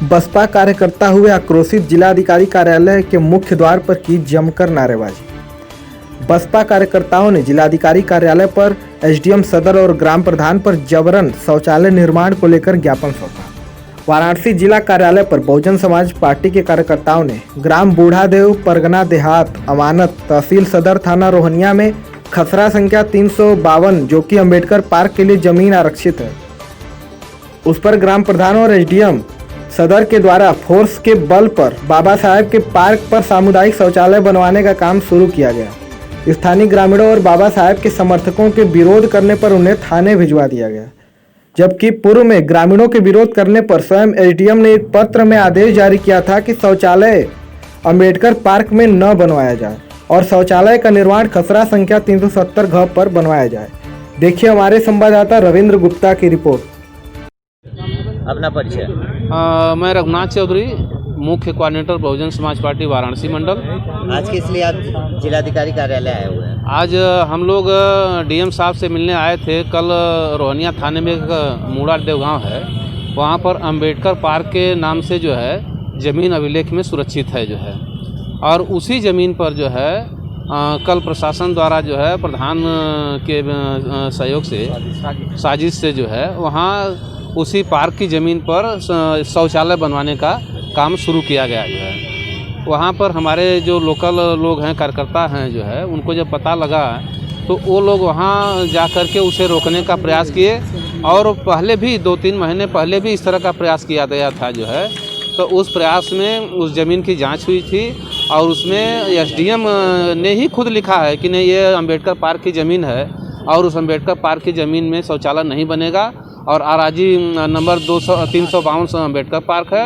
बसपा कार्यकर्ता हुए आक्रोशित। जिलाधिकारी कार्यालय के मुख्य द्वार पर की जमकर नारेबाजी। बसपा कार्यकर्ताओं ने जिलाधिकारी कार्यालय पर एसडीएम सदर और ग्राम प्रधान पर जबरन शौचालय निर्माण को लेकर ज्ञापन सौंपा। वाराणसी जिला कार्यालय पर बहुजन समाज पार्टी के कार्यकर्ताओं ने ग्राम बूढ़ादेव, परगना देहात, अमानत, तहसील सदर, थाना रोहनिया में खसरा संख्या 352 जो कि अंबेडकर पार्क के लिए जमीन आरक्षित है, उस पर ग्राम प्रधान और एसडीएम सदर के द्वारा फोर्स के बल पर बाबा साहेब के पार्क पर सामुदायिक शौचालय बनवाने का काम शुरू किया गया। स्थानीय ग्रामीणों और बाबा साहेब के समर्थकों के विरोध करने पर उन्हें थाने भिजवा दिया गया, जबकि पूर्व में ग्रामीणों के विरोध करने पर स्वयं एसडीएम ने एक पत्र में आदेश जारी किया था कि शौचालय अंबेडकर पार्क में न बनवाया जाए और शौचालय का निर्माण खसरा संख्या 370 घ पर बनवाया जाए। देखिए हमारे संवाददाता रविंद्र गुप्ता की रिपोर्ट। अपना परिचय। मैं रघुनाथ चौधरी, मुख्य कोऑर्डिनेटर बहुजन समाज पार्टी वाराणसी मंडल। आज किस लिए आप जिलाधिकारी कार्यालय आए हुए हैं? आज हम लोग डीएम साहब से मिलने आए थे। कल रोहनिया थाने में एक मूड़ादेव गाँव है, वहाँ पर अंबेडकर पार्क के नाम से जो है ज़मीन अभिलेख में सुरक्षित है जो है, और उसी ज़मीन पर जो है कल प्रशासन द्वारा जो है प्रधान के सहयोग से साजिश से जो है वहाँ उसी पार्क की ज़मीन पर शौचालय बनवाने का काम शुरू किया गया जो है। वहाँ पर हमारे जो लोकल लोग हैं, कार्यकर्ता हैं जो है, उनको जब पता लगा तो वो लोग वहाँ जा कर के उसे रोकने का प्रयास किए, और पहले भी 2-3 महीने पहले भी इस तरह का प्रयास किया गया था जो है। तो उस प्रयास में उस ज़मीन की जांच हुई थी और उसमें एसडीएम ने ही खुद लिखा है कि नहीं, ये अंबेडकर पार्क की ज़मीन है और उस अंबेडकर पार्क की ज़मीन में शौचालय नहीं बनेगा। और आराजी नंबर 352 अंबेडकर पार्क है,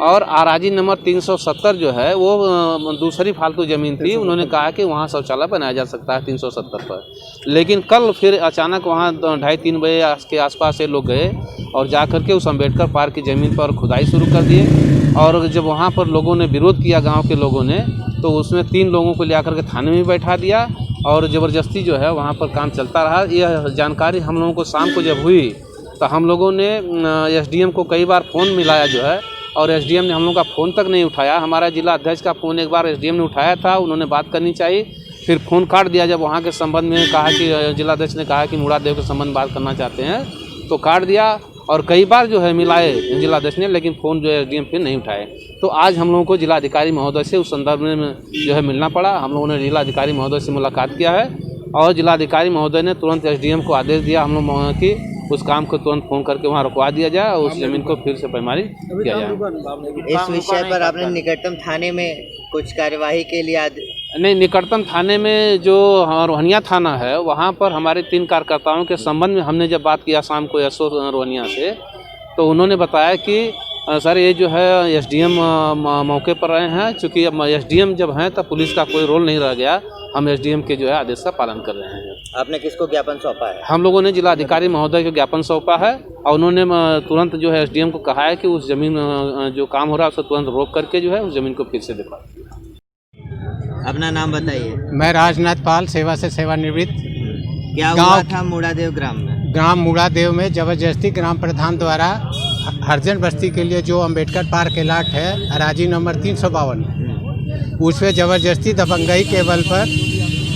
और आराजी नंबर 370 जो है वो दूसरी फालतू ज़मीन थी। उन्होंने कहा कि वहाँ शौचालय बनाया जा सकता है 370 पर। लेकिन कल फिर अचानक वहाँ 2:30-3 बजे के आसपास से लोग गए और जा कर के उस अंबेडकर पार्क की ज़मीन पर खुदाई शुरू कर दिए। और जब वहाँ पर लोगों ने विरोध किया, गाँव के लोगों ने, तो उसमें 3 लोगों को ले आकर के थाने में बैठा दिया और ज़बरदस्ती जो है वहाँ पर काम चलता रहा। यह जानकारी हम लोगों को शाम को जब हुई तो हम लोगों ने एसडीएम को कई बार फ़ोन मिलाया जो है, और एसडीएम ने हम लोगों का फ़ोन तक नहीं उठाया। हमारा जिला अध्यक्ष का फ़ोन एक बार एसडीएम ने उठाया था, उन्होंने बात करनी चाहिए, फिर फ़ोन काट दिया। जब वहाँ के संबंध में कहा कि जिला अध्यक्ष ने कहा कि मूड़ादेव के संबंध में बात करना चाहते हैं तो काट दिया, और कई बार जो है मिलाए जिला अध्यक्ष ने, लेकिन फ़ोन जो है एसडीएम फिर नहीं उठाए। तो आज हम लोगों को जिलाधिकारी महोदय से उस संदर्भ में जो है मिलना पड़ा। हम लोगों ने जिलाधिकारी महोदय से मुलाकात किया है और जिलाधिकारी महोदय ने तुरंत एसडीएम को आदेश दिया हम लोग की उस काम को तुरंत फ़ोन करके वहाँ रुकवा दिया जाए और उस ज़मीन को फिर से पैमारी किया जाए। इस विषय पर आपने निकटतम थाने में कुछ कार्यवाही के लिए नहीं, निकटतम थाने में जो रोहनिया थाना है वहाँ पर हमारे 3 कार्यकर्ताओं के संबंध में हमने जब बात किया शाम को एसओ रोहनिया से, तो उन्होंने बताया कि सर ये जो है एसडीएम मौके पर रहे हैं, चूँकि अब एसडीएम जब हैं तब पुलिस का कोई रोल नहीं रह गया, हम एसडीएम के जो है आदेश का पालन कर रहे हैं। आपने किसको ज्ञापन सौंपा है? हम लोगों ने जिलाधिकारी महोदय को ज्ञापन सौंपा है और उन्होंने तुरंत जो है एसडीएम को कहा है कि उस ज़मीन जो काम हो रहा है उसे तुरंत रोक करके जो है उस ज़मीन को फिर से दिखा। अपना नाम बताइए। मैं राजनाथ पाल, सेवा से सेवानिवृत्त। क्या हुआ था मूड़ादेव ग्राम में? ग्राम मूड़ादेव में ज़बरदस्ती ग्राम प्रधान द्वारा हरिजन बस्ती के लिए जो अंबेडकर पार्क के लाट है अराजी नंबर 352, उसमें ज़बरदस्ती दबंगई के बल पर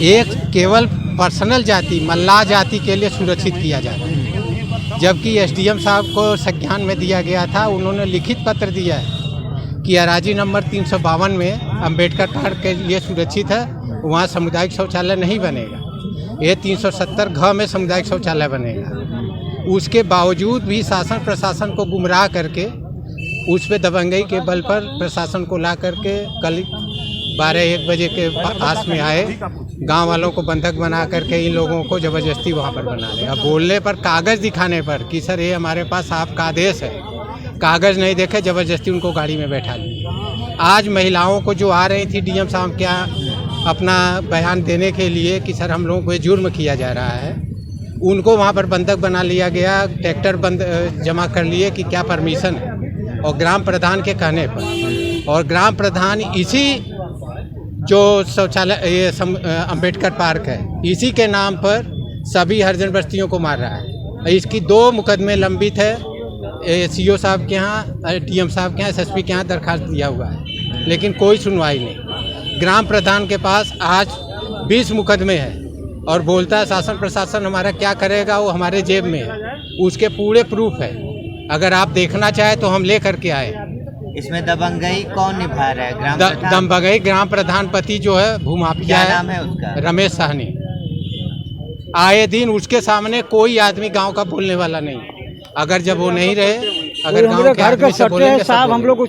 एक केवल पर्सनल जाति मल्लाह जाति के लिए सुरक्षित किया जा रहा है, जबकि एसडीएम साहब को संज्ञान में दिया गया था। उन्होंने लिखित पत्र दिया है कि अराजी नंबर 352 में अंबेडकर पार्क के लिए सुरक्षित है, वहाँ सामुदायिक शौचालय नहीं बनेगा, ये 370 घ में सामुदायिक शौचालय बनेगा। उसके बावजूद भी शासन प्रशासन को गुमराह करके उस पर दबंगई के बल पर प्रशासन को ला करके कल 12-1 बजे के आस में आए, गांव वालों को बंधक बना करके इन लोगों को ज़बरदस्ती वहां पर बना रहे। अब बोलने पर, कागज़ दिखाने पर कि सर ये हमारे पास आपका आदेश है, कागज़ नहीं देखे ज़बरदस्ती उनको गाड़ी में बैठा लिया। आज महिलाओं को जो आ रही थी डीएम साहब क्या अपना बयान देने के लिए कि सर हम लोगों को जुर्म किया जा रहा है, उनको वहाँ पर बंधक बना लिया गया। ट्रैक्टर जमा कर लिए कि क्या परमिशन है, और ग्राम प्रधान के कहने पर, और ग्राम प्रधान इसी जो शौचालय ये अंबेडकर पार्क है इसी के नाम पर सभी हरिजन बस्तियों को मार रहा है। इसकी 2 मुकदमे लंबित है, सीओ साहब के यहाँ, डीएम साहब के यहाँ, एसएसपी के यहाँ दरखास्त दिया हुआ है, लेकिन कोई सुनवाई नहीं। ग्राम प्रधान के पास आज 20 मुकदमे हैं और बोलता है शासन प्रशासन हमारा क्या करेगा, वो हमारे जेब में है। उसके पूरे प्रूफ है, अगर आप देखना चाहे तो हम ले करके आए। इसमें दबंगई कौन निभा रहा है? ग्राम प्रधान? दबंगई ग्राम प्रधान पति जो है भूमाफिया क्या नाम है उसका? रमेश साहनी। आए दिन उसके सामने कोई आदमी गांव का बोलने वाला नहीं। अगर जब वो नहीं रहे, अगर गांव के आदमी से बोलेंगे सब बोलेंगे।